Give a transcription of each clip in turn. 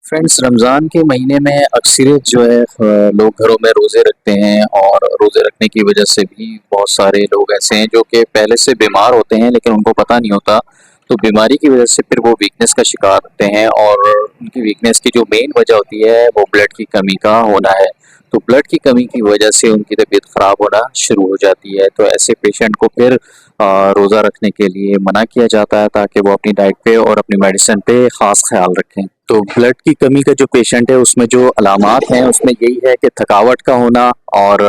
Friends, Ramzan के महीने में अक्सरियत जो है लोग घरों में रोज़े रखते हैं और रोज़े रखने की वजह से भी बहुत सारे लोग ऐसे हैं जो कि पहले से बीमार होते हैं लेकिन उनको पता नहीं होता। तो बीमारी की वजह से फिर वो वीकनेस का शिकार होते हैं और उनकी वीकनेस की जो मेन वजह होती है वो ब्लड की कमी का होना है। तो ब्लड की कमी की वजह से उनकी तबीयत ख़राब होना शुरू हो जाती है। तो ऐसे पेशेंट को फिर रोज़ा रखने के लिए मना किया जाता है ताकि वो अपनी डाइट पे और अपनी मेडिसिन पे ख़ास ख़्याल रखें। तो ब्लड की कमी का जो पेशेंट है उसमें जो अलामात हैं उसमें यही है कि थकावट का होना और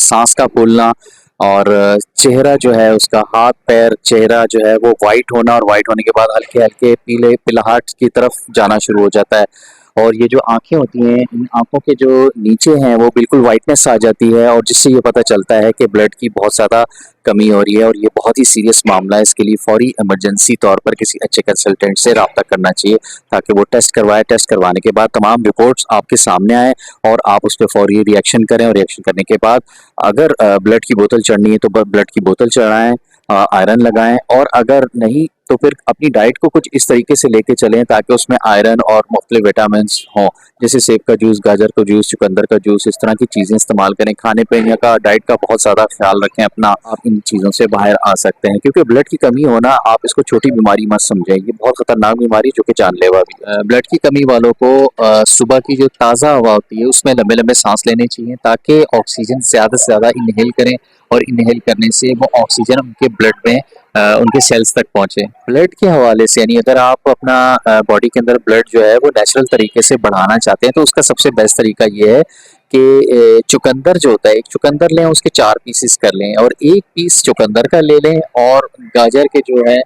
सांस का फूलना और चेहरा जो है उसका हाथ पैर चेहरा जो है वो वाइट होना और वाइट होने के बाद हल्के हल्के पीले पिलाहट की तरफ जाना शुरू हो जाता है। और ये जो आंखें होती हैं इन आंखों के जो नीचे हैं वो बिल्कुल वाइटनेस आ जाती है और जिससे ये पता चलता है कि ब्लड की बहुत ज़्यादा कमी हो रही है और ये बहुत ही सीरियस मामला है। इसके लिए फौरी इमरजेंसी तौर पर किसी अच्छे कंसल्टेंट से रब्ता करना चाहिए ताकि वो टेस्ट करवाए। टेस्ट करवाने के बाद तमाम रिपोर्ट्स आपके सामने आए और आप उस पर फौरी रिएक्शन करें और रिएक्शन करने के बाद अगर ब्लड की बोतल चढ़नी है तो ब्लड की बोतल चढ़ाएं, आयरन लगाएं और अगर नहीं तो फिर अपनी डाइट को कुछ इस तरीके से लेके चलें ताकि उसमें आयरन और मुख्तलिफ विटामिन हों, जैसे सेब का जूस, गाजर का जूस, चुकंदर का जूस, इस तरह की चीज़ें इस्तेमाल करें। खाने पीने का डाइट का बहुत ज़्यादा ख्याल रखें अपना, आप इन चीज़ों से बाहर आ सकते हैं क्योंकि ब्लड की कमी होना आप इसको छोटी बीमारी मत समझें, ये बहुत खतरनाक बीमारी जो कि जानलेवा भी है। ब्लड की कमी वालों को सुबह की जो ताज़ा हवा होती है उसमें लंबे लंबे सांस लेने चाहिए ताकि ऑक्सीजन ज़्यादा से ज़्यादा इनहेल करें और इनहेल करने से वो ऑक्सीजन उनके ब्लड में उनके सेल्स तक पहुंचे। ब्लड के हवाले से यानी अगर आप अपना बॉडी के अंदर ब्लड जो है वो नेचुरल तरीके से बढ़ाना चाहते हैं तो उसका सबसे बेस्ट तरीका ये है कि चुकंदर जो होता है, एक चुकंदर लें, उसके 4 पीसेस कर लें और 1 पीस चुकंदर का ले लें और गाजर के जो है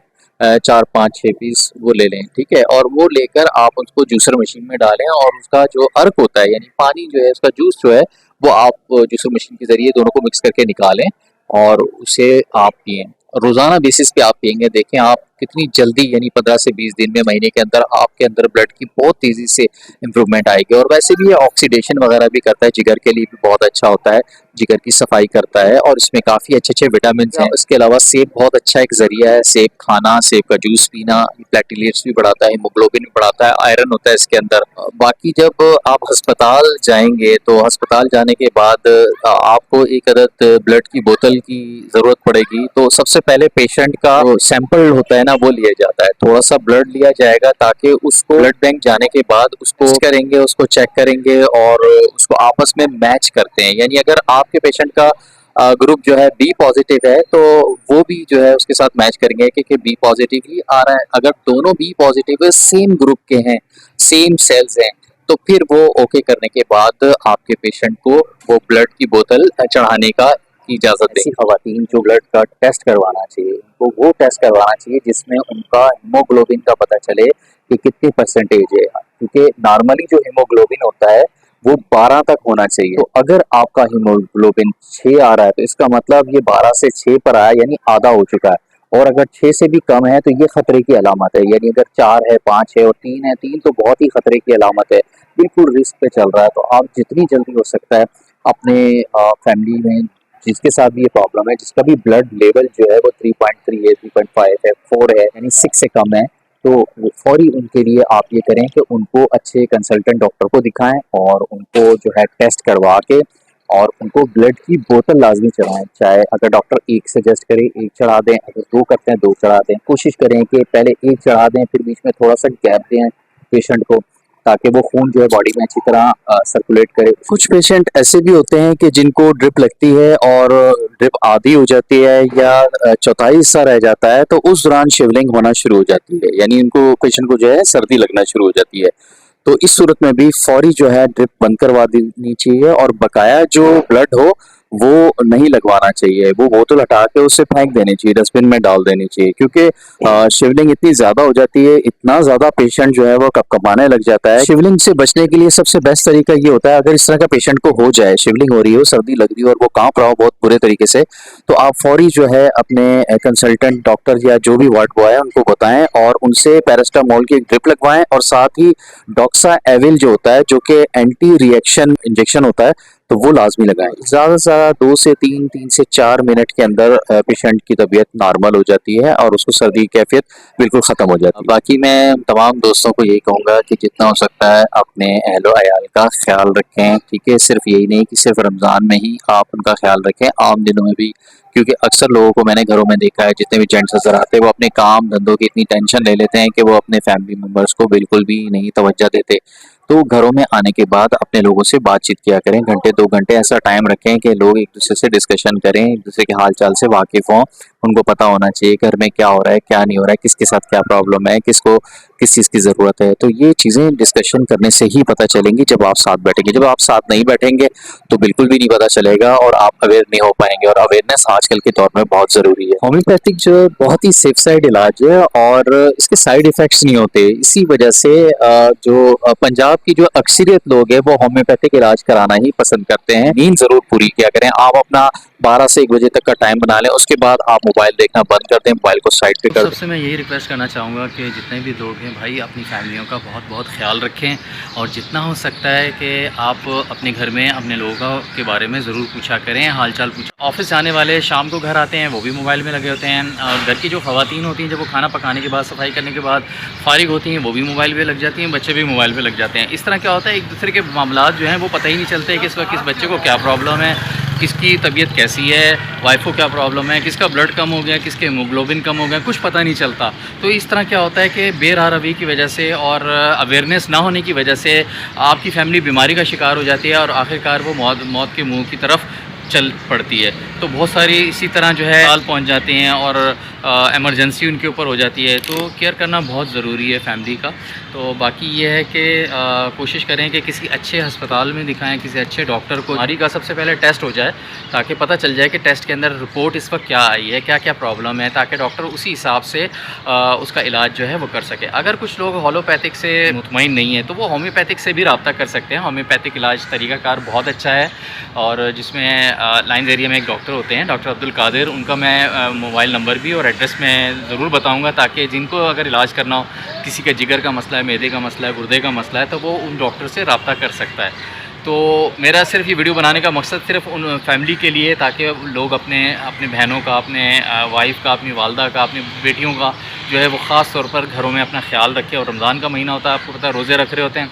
4, 5, 6 पीस वो ले लें, ठीक है? और वो लेकर आप उसको जूसर मशीन में डालें और उसका जो अर्क होता है यानी पानी जो है उसका जूस जो है वो आप जूसर मशीन के ज़रिए दोनों को मिक्स करके निकालें और उसे आप पिएँ। रोज़ाना बेसिस पे आप पिएँगे, देखें आप कितनी जल्दी यानी 15 से 20 दिन में, महीने के अंदर आपके अंदर ब्लड की बहुत तेज़ी से इम्प्रूवमेंट आएगी। और वैसे भी ये ऑक्सीडेशन वगैरह भी करता है, जिगर के लिए भी बहुत अच्छा होता है, जिगर की सफाई करता है और इसमें काफ़ी अच्छे-अच्छे विटामिन्स हैं। इसके अलावा सेब बहुत अच्छा एक ज़रिया है, सेब खाना, सेब का जूस पीना, प्लेटलेट्स भी बढ़ाता है, हीमोग्लोबिन भी बढ़ाता है, आयरन होता है इसके अंदर। बाकी जब आप अस्पताल जाएँगे तो अस्पताल जाने के बाद आपको एक अदद ब्लड की बोतल की ज़रूरत पड़ेगी। तो सबसे पहले पेशेंट का जो सैंपल होता है ना वो लिया जाता है, थोड़ा-सा ब्लड लिया जाएगा ताकि उसको ब्लड बैंक जाने के बाद उसको टेस्ट करेंगे, उसको चेक करेंगे और उसको आपस में मैच करते हैं। यानी अगर आपके पेशेंट का ग्रुप जो है बी पॉजिटिव है तो वो भी जो है उसके साथ मैच करेंगे कि बी पॉजिटिव ही आ रहा है। अगर दोनों बी पॉजिटिव सेम ग्रुप के हैं, सेम सेल्स हैं, तो फिर वो ओके करने के बाद आपके पेशेंट को वो ब्लड की बोतल चढ़ाने का की इजाज़त दें। ऐसी खवातीन जो ब्लड का टेस्ट करवाना चाहिए, तो वो टेस्ट करवाना चाहिए जिसमें उनका हीमोग्लोबिन का पता चले कि कितनी परसेंटेज है, क्योंकि नॉर्मली जो हीमोग्लोबिन होता है वो 12 तक होना चाहिए। तो अगर आपका हीमोग्लोबिन 6 आ रहा है तो इसका मतलब ये 12 से 6 पर आया यानी आधा हो चुका है और अगर 6 से भी कम है तो ये खतरे की अलामत है। यानी अगर 4 है, 5 है और 3 है, 3 तो बहुत ही खतरे की अलामत है, बिल्कुल रिस्क पे चल रहा है। तो आप जितनी जल्दी हो सकता है अपने फैमिली में जिसके साथ भी ये प्रॉब्लम है, जिसका भी ब्लड लेवल जो है वो 3.3 है, 3.5 है, 4 है यानी 6 से कम है, तो फौरी उनके लिए आप ये करें कि उनको अच्छे कंसल्टेंट डॉक्टर को दिखाएं और उनको जो है टेस्ट करवा के और उनको ब्लड की बोतल लाजमी चढ़ाएं। चाहे अगर डॉक्टर 1 सजेस्ट करे 1 चढ़ा दें, अगर 2 करते हैं 2 चढ़ा दें। कोशिश करें कि पहले 1 चढ़ा दें फिर बीच में थोड़ा सा गैप दें पेशेंट को ताकि वो खून जो है बॉडी में अच्छी तरह सर्कुलेट करे। कुछ पेशेंट ऐसे भी होते हैं कि जिनको ड्रिप लगती है और ड्रिप आधी हो जाती है या चौथाई हिस्सा रह जाता है तो उस दौरान शिवलिंग होना शुरू हो जाती है, यानी उनको पेशेंट को जो है सर्दी लगना शुरू हो जाती है। तो इस सूरत में भी फौरी जो है ड्रिप बंद करवा देनी चाहिए और बकाया जो ब्लड हो वो नहीं लगवाना चाहिए, वो बोतल हटा के उसे फेंक देनी चाहिए, डस्टबिन में डाल देनी चाहिए क्योंकि शिवलिंग इतनी ज्यादा हो जाती है, इतना ज्यादा पेशेंट जो है वो कपकपाने लग जाता है। शिवलिंग से बचने के लिए सबसे बेस्ट तरीका ये होता है, अगर इस तरह का पेशेंट को हो जाए, शिवलिंग हो रही हो, सर्दी लग रही हो और वो कांप रहा हो बहुत बुरे तरीके से, तो आप फौरी जो है अपने कंसल्टेंट डॉक्टर या जो भी वार्ड बॉय है उनको बताएं और उनसे पैरास्टामोल की एक ड्रिप लगवाएं और साथ ही डॉक्सा एविल जो होता है जो कि एंटी रिएक्शन इंजेक्शन होता है, तो वो लाजमी लगाएं। ज़्यादा से ज़्यादा 2 से 3 से 4 मिनट के अंदर पेशेंट की तबीयत नॉर्मल हो जाती है और उसको सर्दी की कैफियत बिल्कुल ख़त्म हो जाती है। बाकी मैं तमाम दोस्तों को यही कहूँगा कि जितना हो सकता है अपने अहलो अयाल का ख्याल रखें, ठीक है? सिर्फ यही नहीं कि सिर्फ रमज़ान में ही आप उनका ख्याल रखें, आम दिनों में भी, क्योंकि अक्सर लोगों को मैंने घरों में देखा है, जितने भी जेंट्स नज़र आते हैं वो अपने काम धंधों की इतनी टेंशन ले लेते हैं कि वो अपने फैमिली मेम्बर्स को बिल्कुल भी नहीं तवज्जो देते। तो घरों में आने के बाद अपने लोगों से बातचीत किया करें, घंटे 2 घंटे ऐसा टाइम रखें कि लोग एक दूसरे से डिस्कशन करें, एक दूसरे के हाल चाल से वाकिफ़ हों। उनको पता होना चाहिए घर में क्या हो रहा है, क्या नहीं हो रहा है, किसके साथ क्या प्रॉब्लम है, किसको किस चीज़ की ज़रूरत है। तो ये चीज़ें डिस्कशन करने से ही पता चलेंगी जब आप साथ बैठेंगे। जब आप साथ नहीं बैठेंगे तो बिल्कुल भी नहीं पता चलेगा और आप अवेयर नहीं हो पाएंगे, और अवेयरनेस आजकल के दौर में बहुत ज़रूरी है। होम्योपैथिक जो है बहुत ही सेफ साइड इलाज है और इसके साइड इफ़ेक्ट्स नहीं होते। इसी वजह से पंजाब की जो अक्सरियत लोग हैं वो होम्योपैथिक इलाज कराना ही पसंद करते हैं। नींद ज़रूर पूरी किया करें। आप अपना 12 से 1 बजे तक का टाइम बना लें, उसके बाद आप मोबाइल देखना बंद कर दें, मोबाइल को साइड पे कर दें। सबसे मैं यही रिक्वेस्ट करना चाहूँगा कि जितने भी लोग हैं भाई अपनी फैमिलियों का बहुत बहुत ख्याल रखें, और जितना हो सकता है कि आप अपने घर में अपने लोगों के बारे में ज़रूर पूछा करें, हाल चाल पूछा। ऑफिस जाने वाले शाम को घर आते हैं वो भी मोबाइल में लगे होते हैं, और घर की जो ख़वातीन होती हैं जब वो खाना पकाने के बाद, सफाई करने के बाद फ़ारिग होती हैं वो भी मोबाइल पे लग जाती हैं, बच्चे भी मोबाइल पे लग जाते हैं। इस तरह क्या होता है, एक दूसरे के मामलात जो हैं वो पता ही नहीं चलते कि इस वक्त किस बच्चे को क्या प्रॉब्लम है, किसकी तबीयत कैसी है, वाइफ को क्या प्रॉब्लम है, किसका ब्लड कम हो गया, किसके हीमोग्लोबिन कम हो गया, कुछ पता नहीं चलता। तो इस तरह क्या होता है कि बेरहमी की वजह से और अवेयरनेस ना होने की वजह से आपकी फैमिली बीमारी का शिकार हो जाती है और आखिरकार वो मौत के मुंह की तरफ चल पड़ती है। तो बहुत सारी इसी तरह जो है हाल पहुंच जाते हैं और एमरजेंसी उनके ऊपर हो जाती है। तो केयर करना बहुत ज़रूरी है फैमिली का। तो बाकी ये है कि कोशिश करें कि किसी अच्छे अस्पताल में दिखाएं, किसी अच्छे डॉक्टर को। बीमारी का सबसे पहले टेस्ट हो जाए ताकि पता चल जाए कि टेस्ट के अंदर रिपोर्ट इस वक्त क्या आई है, क्या क्या प्रॉब्लम है, ताकि डॉक्टर उसी हिसाब से उसका इलाज जो है वो कर सके। अगर कुछ लोग होम्योपैथिक से मुतमईन नहीं है तो वो होम्योपैथिक से भी रब्ता कर सकते हैं। होम्योपैथिक इलाज तरीक़ाकार बहुत अच्छा है, और जिसमें लाइन्स एरिया में एक डॉक्टर होते हैं, डॉक्टर अब्दुल कादिर, उनका मैं मोबाइल नंबर भी और एड्रेस में ज़रूर बताऊंगा, ताकि जिनको अगर इलाज करना हो, किसी के जिगर का मसला है, मैदे का मसला है, गुर्दे का मसला है, तो वो उन डॉक्टर से रब्ता कर सकता है। तो मेरा सिर्फ ये वीडियो बनाने का मकसद सिर्फ उन फैमिली के लिए, ताकि लोग अपने बहनों का, अपने वाइफ का, अपनी वालदा का, अपनी बेटियों का जो है वो ख़ास तौर पर घरों में अपना ख्याल रखें। और रमज़ान का महीना होता है, आपको पता है, रोज़े रख रहे होते हैं।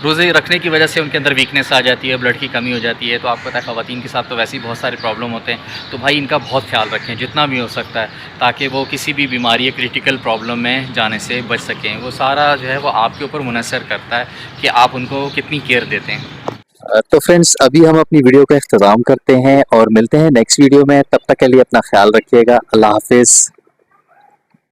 रोज़े रखने की वजह से उनके अंदर वीकनेस आ जाती है, ब्लड की कमी हो जाती है। तो आपको पता है ख़वातीन के साथ तो वैसे ही बहुत सारे प्रॉब्लम होते हैं। तो भाई इनका बहुत ख्याल रखें जितना भी हो सकता है, ताकि वो किसी भी बीमारी या क्रिटिकल प्रॉब्लम में जाने से बच सकें। वो सारा जो है वो आपके ऊपर मुनहसर करता है कि आप उनको कितनी केयर देते हैं। तो फ्रेंड्स अभी हम अपनी वीडियो का इख्तिताम करते हैं और मिलते हैं नेक्स्ट वीडियो में। तब तक के लिए अपना ख्याल रखिएगा। अल्लाह हाफिज़।